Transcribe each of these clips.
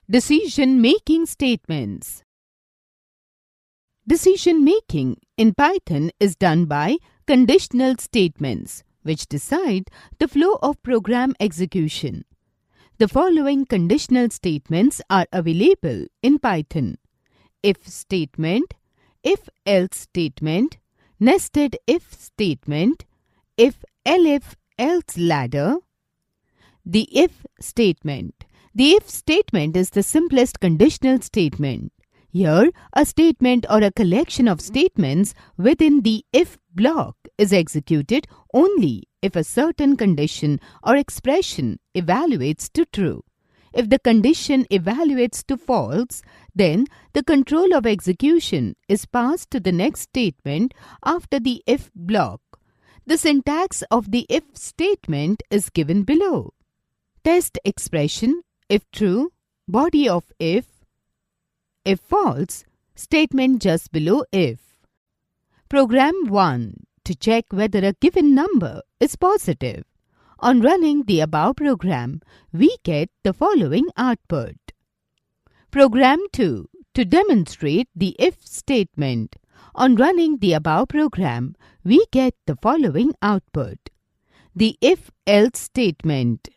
Decision-making statements. Decision-making in Python is done by conditional statements, which decide the flow of program execution. The following conditional statements are available in Python: if statement, if-else statement, nested if statement, if-elif else ladder. The if statement. The if statement is the simplest conditional statement. Here, a statement or a collection of statements within the if block is executed only if a certain condition or expression evaluates to true. If the condition evaluates to false, then the control of execution is passed to the next statement after the if block. The syntax of the if statement is given below. Test expression: if true, body of if false, statement just below if. Program 1 to check whether a given number is positive. On running the above program, we get the following output. Program 2 to demonstrate the if statement. On running the above program, we get the following output. The if-else statement.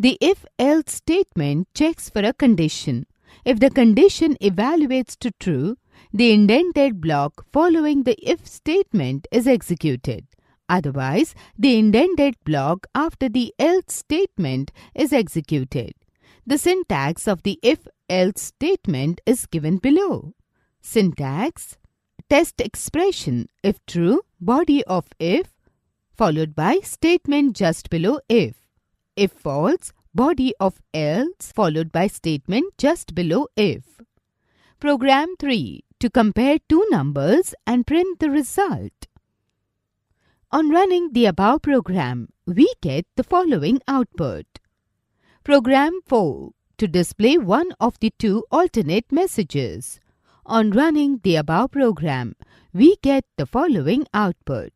The if-else statement checks for a condition. If the condition evaluates to true, the indented block following the if statement is executed. Otherwise, the indented block after the else statement is executed. The syntax of the if-else statement is given below. Syntax: test expression: if true, body of if, followed by statement just below if. If false, body of else, followed by statement just below if. Program 3 to compare two numbers and print the result. On running the above program, we get the following output. Program 4 to display one of the two alternate messages. On running the above program, we get the following output.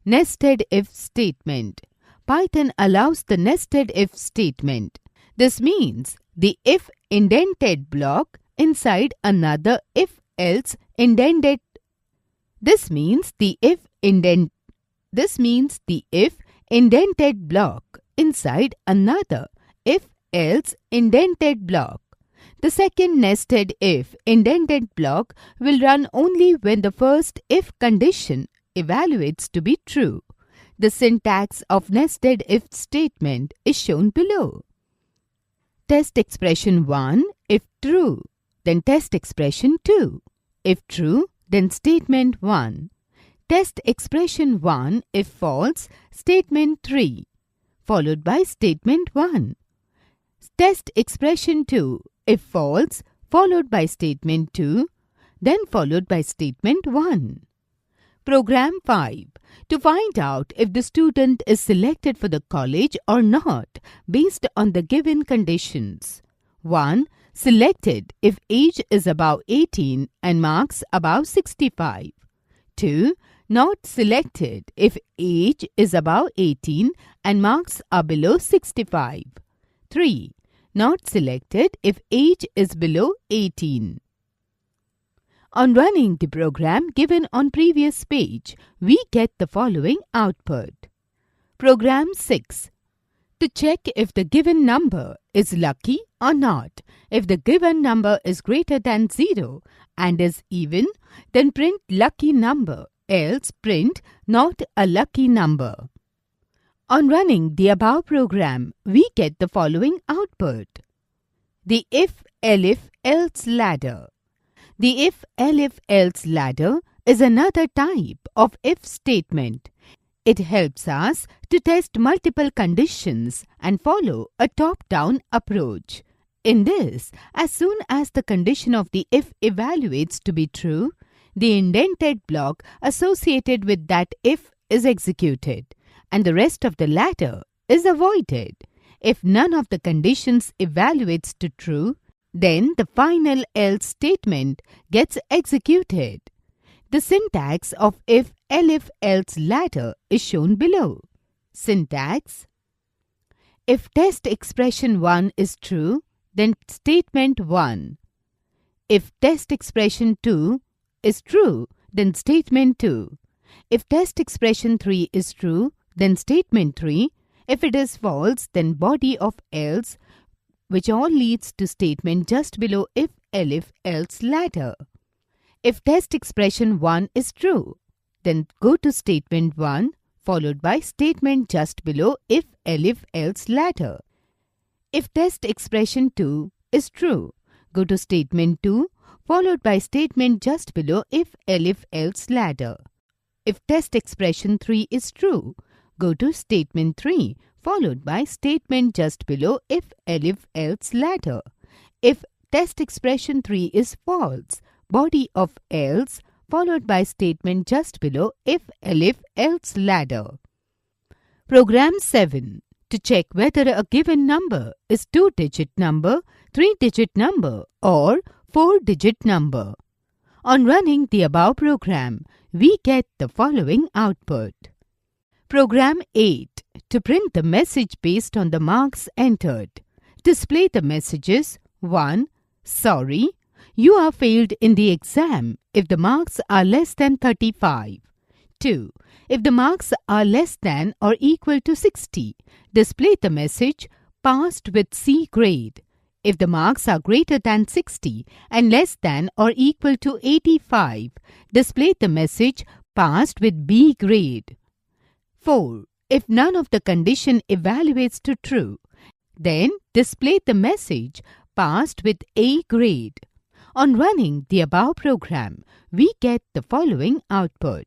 Nested if statement. Python allows the nested if statement. This means the if indented block inside another if-else indented. This means the if indented block inside another if-else indented block. The second nested if indented block will run only when the first if condition evaluates to be true. The syntax of nested if statement is shown below. Test expression 1 if true, then test expression 2. If true, then statement 1. Test expression 1 if false, statement 3, followed by statement 1. Test expression 2 if false, followed by statement 2, then followed by statement 1. Program 5 to find out if the student is selected for the college or not based on the given conditions. 1. Selected if age is above 18 and marks above 65. 2. Not selected if age is above 18 and marks are below 65. 3. Not selected if age is below 18. On running the program given on previous page, we get the following output. Program 6 to check if the given number is lucky or not. If the given number is greater than 0 and is even, then print lucky number, else print not a lucky number. On running the above program, we get the following output. The if-elif else ladder. The if-elif else ladder is another type of if statement. It helps us to test multiple conditions and follow a top-down approach. In this, as soon as the condition of the if evaluates to be true, the indented block associated with that if is executed, and the rest of the ladder is avoided. If none of the conditions evaluates to true, then the final else statement gets executed. The syntax of if-elif else ladder is shown below. Syntax: if test expression 1 is true, then statement 1. If test expression 2 is true, then statement 2. If test expression 3 is true, then statement 3. If it is false, then body of else, which all leads to statement just below if, elif, else ladder. If test expression 1 is true, then go to statement 1 followed by statement just below if, elif, else ladder. If test expression 2 is true, go to statement 2 followed by statement just below if, elif, else ladder. If test expression 3 is true, go to statement 3 followed by statement just below if, elif, else ladder. If test expression 3 is false, body of else followed by statement just below if, elif, else ladder. Program 7. To check whether a given number is 2-digit number, 3-digit number or 4-digit number. On running the above program, we get the following output. Program 8. To print the message based on the marks entered. Display the messages 1. Sorry, you are failed in the exam if the marks are less than 35. 2. If the marks are less than or equal to 60, display the message passed with C grade. If the marks are greater than 60 and less than or equal to 85, display the message passed with B grade. 4. If none of the condition evaluates to true, then display the message passed with A grade. On running the above program, we get the following output.